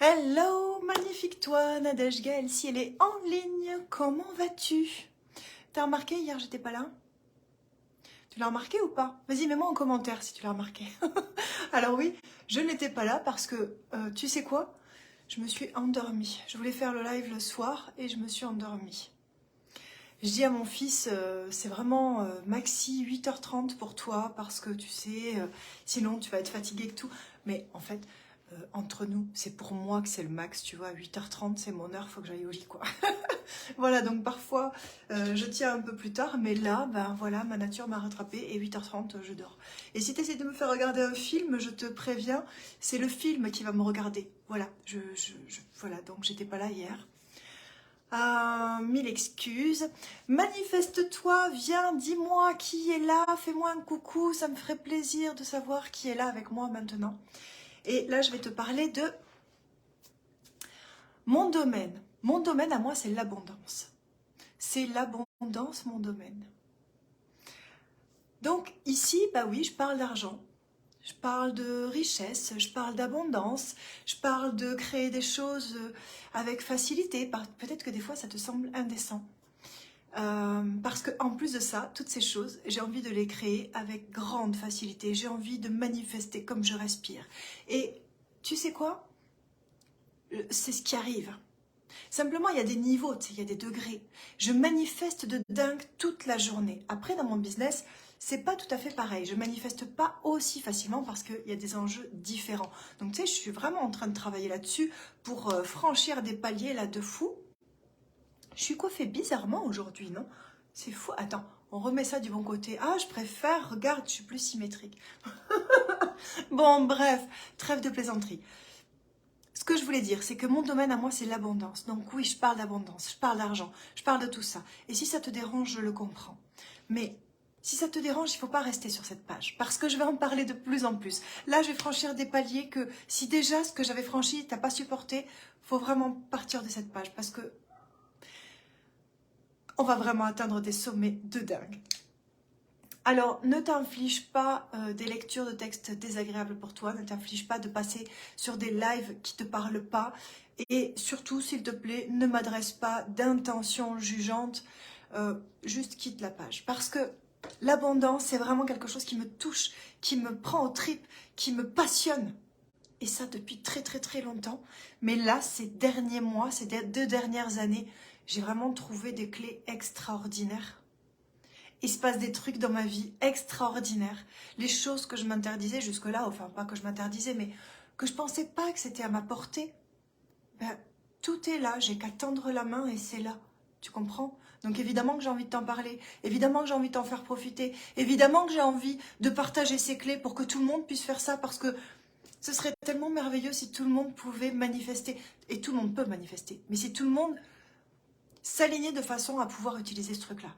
Hello, magnifique toi, Nadège Gaëlle, si elle est en ligne, comment vas-tu? T'as remarqué, hier j'étais pas là? Tu l'as remarqué ou pas? Vas-y, mets-moi en commentaire si tu l'as remarqué. Alors oui, je n'étais pas là parce que, tu sais quoi? Je me suis endormie. Je voulais faire le live le soir et je me suis endormie. Je dis à mon fils, c'est vraiment maxi 8h30 pour toi parce que tu sais, sinon tu vas être fatigué que tout. Mais en fait, entre nous, c'est pour moi que c'est le max, tu vois. 8h30, c'est mon heure, faut que j'aille au lit, quoi. Voilà, donc parfois, je tiens un peu plus tard, mais là, ben voilà, ma nature m'a rattrapée et 8h30, je dors. Et si tu essaies de me faire regarder un film, je te préviens, c'est le film qui va me regarder. Voilà, voilà, donc j'étais pas là hier. Mille excuses. Manifeste-toi, viens, dis-moi qui est là, fais-moi un coucou, ça me ferait plaisir de savoir qui est là avec moi maintenant. Et là, je vais te parler de mon domaine. Mon domaine à moi, c'est l'abondance. C'est l'abondance, mon domaine. Donc ici, bah oui, je parle d'argent. Je parle de richesse, je parle d'abondance, je parle de créer des choses avec facilité. Peut-être que des fois, ça te semble indécent. Parce que en plus de ça, toutes ces choses, j'ai envie de les créer avec grande facilité. J'ai envie de manifester comme je respire. Et tu sais quoi? C'est ce qui arrive. Simplement, il y a des niveaux, tu sais, il y a des degrés. Je manifeste de dingue toute la journée. Après, dans mon business, c'est pas tout à fait pareil. Je manifeste pas aussi facilement parce qu'il y a des enjeux différents. Donc, tu sais, je suis vraiment en train de travailler là-dessus pour franchir des paliers là de fou. Je suis coiffée bizarrement aujourd'hui, non? C'est fou. Attends, on remet ça du bon côté. Ah, je préfère, regarde, je suis plus symétrique. Bon, bref, trêve de plaisanterie. Ce que je voulais dire, c'est que mon domaine à moi, c'est l'abondance. Donc oui, je parle d'abondance, je parle d'argent, je parle de tout ça. Et si ça te dérange, je le comprends. Mais si ça te dérange, il ne faut pas rester sur cette page. Parce que je vais en parler de plus en plus. Là, je vais franchir des paliers que si déjà ce que j'avais franchi, t'as pas supporté, faut vraiment partir de cette page. Parce que on va vraiment atteindre des sommets de dingue. Alors, ne t'inflige pas des lectures de textes désagréables pour toi, ne t'inflige pas de passer sur des lives qui ne te parlent pas, et surtout, s'il te plaît, ne m'adresse pas d'intention jugeante, juste quitte la page. Parce que l'abondance, c'est vraiment quelque chose qui me touche, qui me prend aux tripes, qui me passionne. Et ça depuis très très très longtemps. Mais là, ces derniers mois, ces 2 dernières années, j'ai vraiment trouvé des clés extraordinaires. Il se passe des trucs dans ma vie extraordinaires. Les choses que je m'interdisais jusque-là, enfin pas que je m'interdisais, mais que je pensais pas que c'était à ma portée. Ben, tout est là, j'ai qu'à tendre la main et c'est là. Tu comprends? Donc évidemment que j'ai envie de t'en parler, évidemment que j'ai envie de t'en faire profiter, évidemment que j'ai envie de partager ces clés pour que tout le monde puisse faire ça, parce que ce serait tellement merveilleux si tout le monde pouvait manifester. Et tout le monde peut manifester, mais si tout le monde s'alignait de façon à pouvoir utiliser ce truc-là.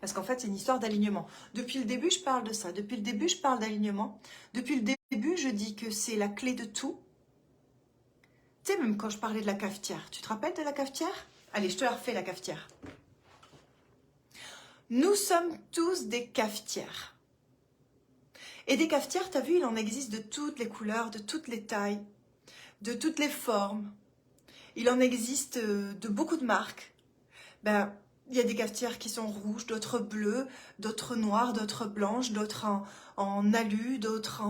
Parce qu'en fait, c'est une histoire d'alignement. Depuis le début, je parle de ça. Depuis le début, je parle d'alignement. Depuis le début, je dis que c'est la clé de tout. Tu sais, même quand je parlais de la cafetière, tu te rappelles de la cafetière? Allez, je te la refais, la cafetière. Nous sommes tous des cafetières. Et des cafetières, tu as vu, il en existe de toutes les couleurs, de toutes les tailles, de toutes les formes. Il en existe de beaucoup de marques. Ben, il y a des cafetières qui sont rouges, d'autres bleues, d'autres noires, d'autres blanches, d'autres en alu, d'autres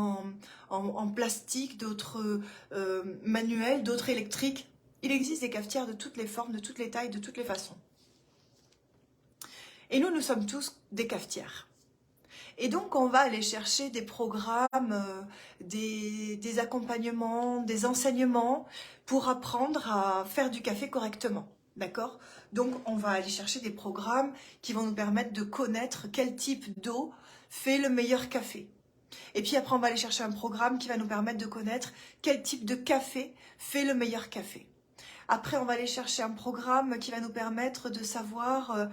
en plastique, d'autres manuels, d'autres électriques. Il existe des cafetières de toutes les formes, de toutes les tailles, de toutes les façons. Et nous sommes tous des cafetières. Et donc, on va aller chercher des programmes, des accompagnements, des enseignements pour apprendre à faire du café correctement. D'accord? Donc, on va aller chercher des programmes qui vont nous permettre de connaître quel type d'eau fait le meilleur café. Et puis après, on va aller chercher un programme qui va nous permettre de connaître quel type de café fait le meilleur café. Après, on va aller chercher un programme qui va nous permettre de savoir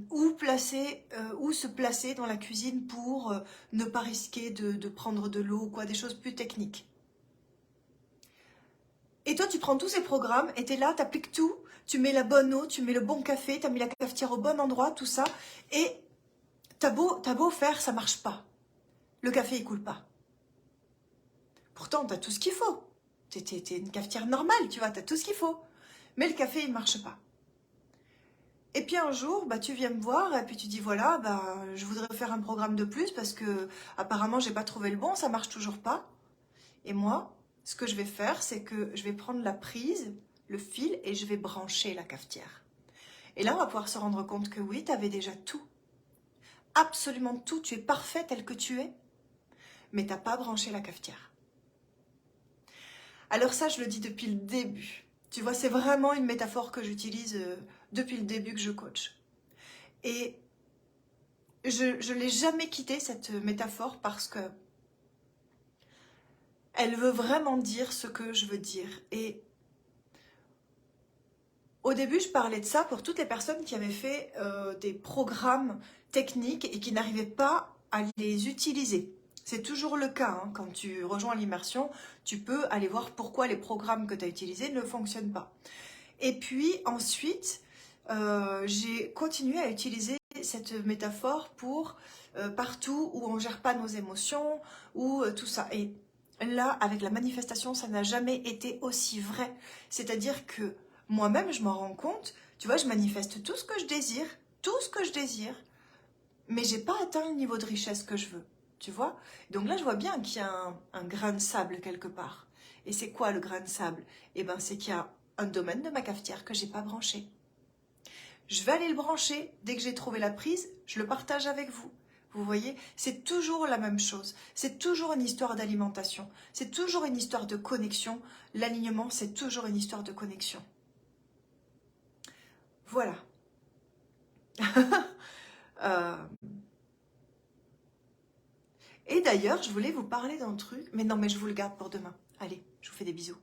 où se placer dans la cuisine pour ne pas risquer de prendre de l'eau ou quoi, des choses plus techniques. Et toi, tu prends tous ces programmes et tu es là, tu appliques tout, tu mets la bonne eau, tu mets le bon café, tu as mis la cafetière au bon endroit, tout ça, et t'as beau faire, ça marche pas. Le café, il coule pas. Pourtant, tu as tout ce qu'il faut. T'es une cafetière normale, tu vois, t'as tout ce qu'il faut. Mais le café, il ne marche pas. Et puis un jour, bah, tu viens me voir et puis tu dis voilà, bah, je voudrais faire un programme de plus parce que apparemment j'ai pas trouvé le bon, ça marche toujours pas. Et moi, ce que je vais faire, c'est que je vais prendre la prise, le fil et je vais brancher la cafetière. Et là, on va pouvoir se rendre compte que oui, tu avais déjà tout. Absolument tout, tu es parfait tel que tu es, mais tu n'as pas branché la cafetière. Alors ça, je le dis depuis le début. Tu vois, c'est vraiment une métaphore que j'utilise depuis le début que je coach. Et je ne l'ai jamais quittée, cette métaphore, parce que elle veut vraiment dire ce que je veux dire. Et au début, je parlais de ça pour toutes les personnes qui avaient fait des programmes techniques et qui n'arrivaient pas à les utiliser. C'est toujours le cas, hein. Quand tu rejoins l'immersion, tu peux aller voir pourquoi les programmes que tu as utilisés ne fonctionnent pas. Et puis ensuite, j'ai continué à utiliser cette métaphore pour partout où on ne gère pas nos émotions, ou tout ça. Et là, avec la manifestation, ça n'a jamais été aussi vrai. C'est-à-dire que moi-même, je m'en rends compte, tu vois, je manifeste tout ce que je désire, mais j'ai pas atteint le niveau de richesse que je veux, tu vois. Donc là, je vois bien qu'il y a un grain de sable quelque part. Et c'est quoi le grain de sable? Eh ben, c'est qu'il y a un domaine de ma cafetière que j'ai pas branché. Je vais aller le brancher. Dès que j'ai trouvé la prise, je le partage avec vous. Vous voyez, c'est toujours la même chose. C'est toujours une histoire d'alimentation. C'est toujours une histoire de connexion. L'alignement, c'est toujours une histoire de connexion. Voilà. Euh, Et d'ailleurs, je voulais vous parler d'un truc. Mais non, mais je vous le garde pour demain. Allez, je vous fais des bisous.